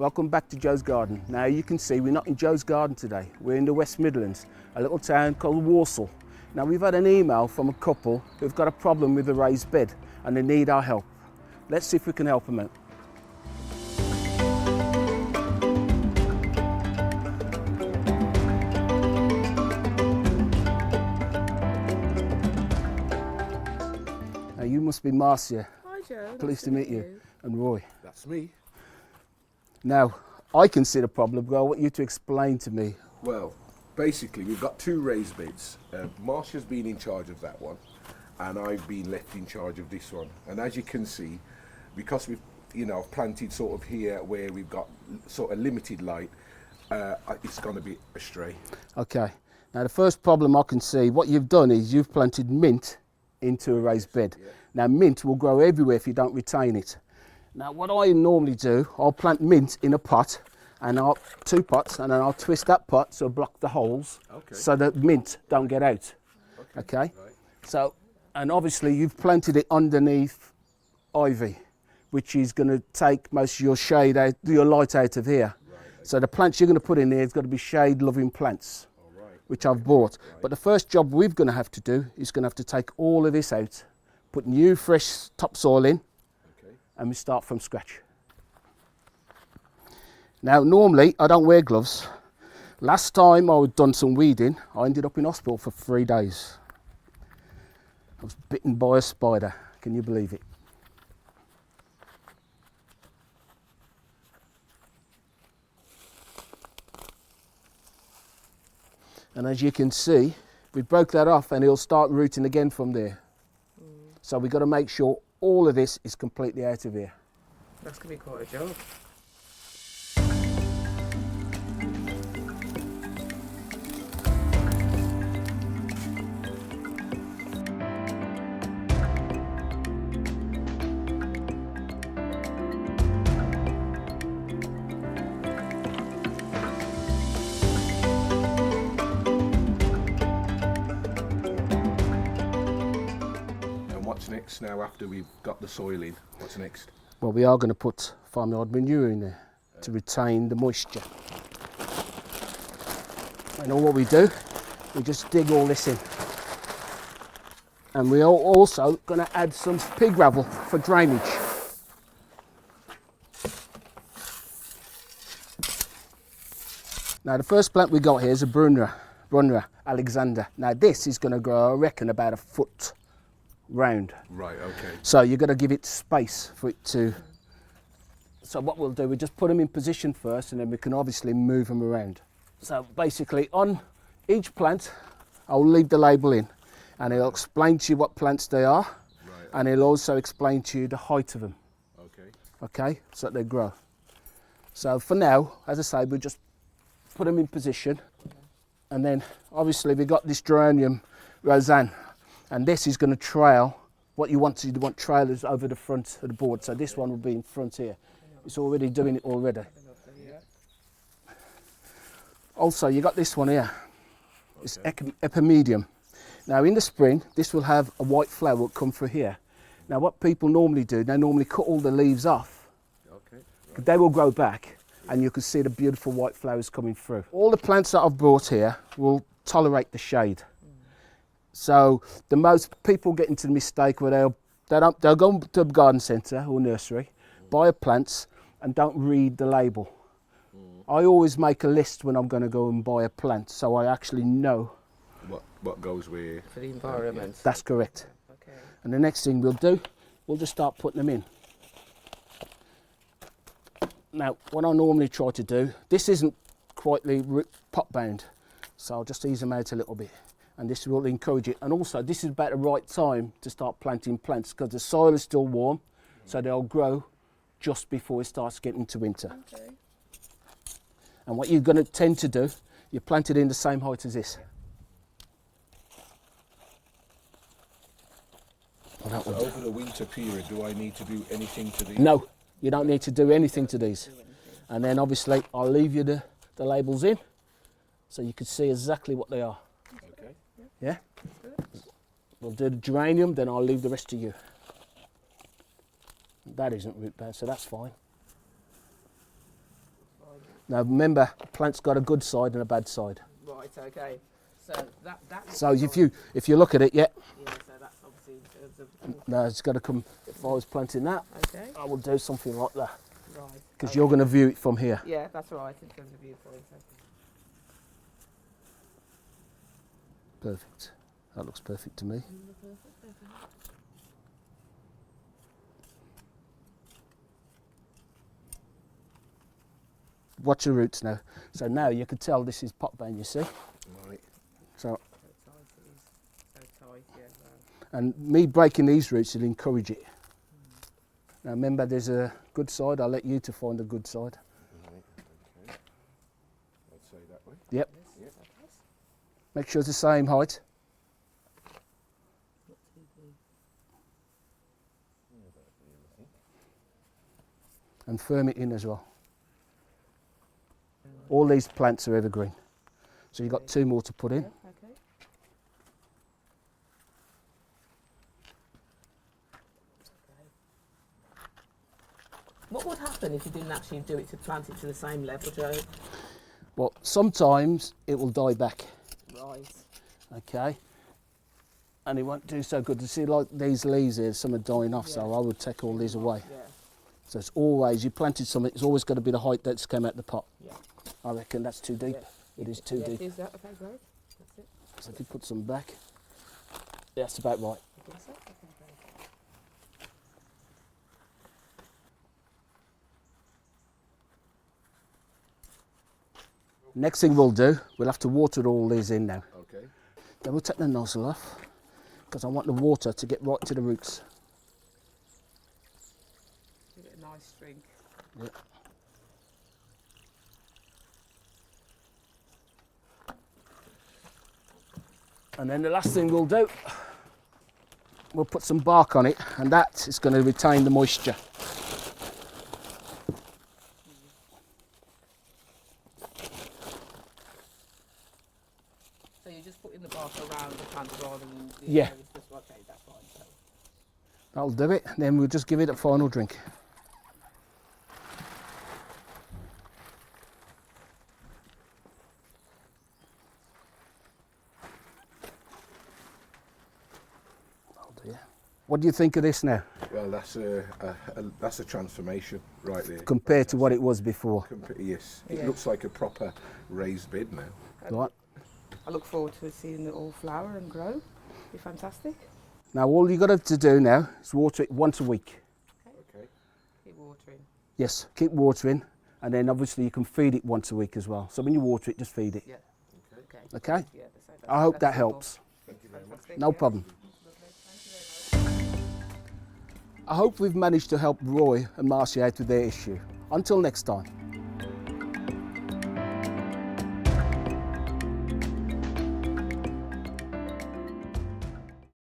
Welcome back to Joe's Garden. Now you can see we're not in Joe's Garden today, we're in the West Midlands, a little town called Walsall. Now we've had an email from a couple who've got a problem with a raised bed and they need our help. Let's see if we can help them out. Now you must be Marcia. Hi Joe. Pleased to meet you. And Roy. That's me. Now, I can see the problem, but I want you to explain to me. Well, basically, we've got two raised beds. Marcia's been in charge of that one, and I've been left in charge of this one. And as you can see, because we've, planted sort of here where we've got sort of limited light, it's going to be astray. Okay. Now, the first problem I can see, what you've done is you've planted mint into a raised bed. Yeah. Now, mint will grow everywhere if you don't retain it. Now what I normally do, I'll plant mint in a pot, and two pots, and then I'll twist that pot so block the holes, so that mint don't get out. Okay? Right. So, and obviously you've planted it underneath ivy, which is going to take most of your shade out, your light out of here. Right. So the plants you're going to put in there has got to be shade-loving plants, which I've bought. Right. But the first job we're going to have to do is going to have to take all of this out, put new fresh topsoil in, and we start from scratch. Now normally I don't wear gloves. Last time I had done some weeding, I ended up in hospital for 3 days. I was bitten by a spider, can you believe it? And as you can see, we broke that off and it'll start rooting again from there. So we've got to make sure all of this is completely out of here. That's going to be quite a job. What's next now after we've got the soil in? What's next? Well, we are going to put farmyard manure in there to retain the moisture. And all what we do, we just dig all this in. And we are also going to add some pig gravel for drainage. Now the first plant we got here is a Brunner Alexander. Now this is going to grow, I reckon, about a foot round. Right, okay. So you've got to give it space for it to. So what we'll do, we just put them in position first and then we can obviously move them around. So basically on each plant, I'll leave the label in and it'll explain to you what plants they are, right, and it'll also explain to you the height of them. Okay. Okay, so that they grow. So for now, as I say, we'll just put them in position, and then obviously we've got this geranium Roseanne. And this is going to trail what you want trailers over the front of the board. So this one will be in front here. It's already doing it already. Also, you got this one here. It's epimedium. Now in the spring, this will have a white flower that will come through here. Now what people normally do, they normally cut all the leaves off. Okay. Right. They will grow back and you can see the beautiful white flowers coming through. All the plants that I've brought here will tolerate the shade. So the most people get into the mistake where they'll go to a garden centre or nursery, buy plants and don't read the label. I always make a list when I'm going to go and buy a plant, so I actually know what goes where. For the environment. That's correct. Okay. And the next thing we'll do, we'll just start putting them in. Now what I normally try to do, this isn't quite pot bound, so I'll just ease them out a little bit. And this will encourage it. And also this is about the right time to start planting plants because the soil is still warm, so they'll grow just before it starts getting to winter. Okay. And what you're going to tend to do, you plant it in the same height as this. So over the winter period, do I need to do anything to these? No, you don't need to do anything to these. And then obviously I'll leave you the labels in so you can see exactly what they are. Yeah? We'll do the geranium, then I'll leave the rest to you. That isn't root bound, so that's fine. Now remember, a plant's got a good side and a bad side. Right, okay. So that looks So fine. if you look at it, yeah, Yeah, so that's obviously in terms of... no, it's got to come. If I was planting that, Okay, I will do something like that right. because Okay. you're going to view it from here. Yeah, that's right, in terms of viewpoint. Okay. Perfect. That looks perfect to me. Watch the roots now. So now you can tell this is pot vein, you see. Right. So, So tight it is. So tight, yeah. Wow. and me breaking these roots will encourage it. Now remember, there's a good side. I'll let you to find a good side. Right. Okay. I'd say that way. Yep. Yes, Yeah. okay. Make sure it's the same height. Not too deep. And firm it in as well. All these plants are evergreen. So you've got 2 more to put in. Yeah, okay. What would happen if you didn't actually do it to plant it to the same level, Joe? Well, sometimes it will die back, Right. okay? And it won't do so good. You see, like these leaves here, some are dying off, so Yeah. I would take all these away. Yeah, So it's always, you planted something, it's always got to be the height that's come out the pot. yeah. I reckon that's too deep. Yeah. It is too Yeah, deep. is that okay, great? That's it. So if you put some back, that's about right. I think so. Okay, great. Next thing we'll do, we'll have to water all these in now. Okay. Then we'll take the nozzle off, because I want the water to get right to the roots. Give it a nice drink. Yeah. And then the last thing we'll do, we'll put some bark on it, and that is going to retain the moisture. So you're just putting the bark around the plant rather than the Yeah. it's just okay, that's fine. So. That'll do it. Then we'll just give it a final drink. That'll do, yeah. What do you think of this now, Well, that's a transformation right there. compared to what it was before? Yes, it Yeah. looks like a proper raised bed now. Right. I look forward to seeing it all flower and grow. Be fantastic. Now all you've got to do now is water it once a week. Okay. Keep watering. Yes, keep watering, and then obviously you can feed it once a week as well. So when you water it, just feed it. Yeah. Okay. Okay. Okay? Yeah, that's I hope that simple. helps. Thank you very much. Fantastic, No yeah. problem. Lovely. Thank you very much. I hope we've managed to help Roy and Marcia out with their issue. Until next time.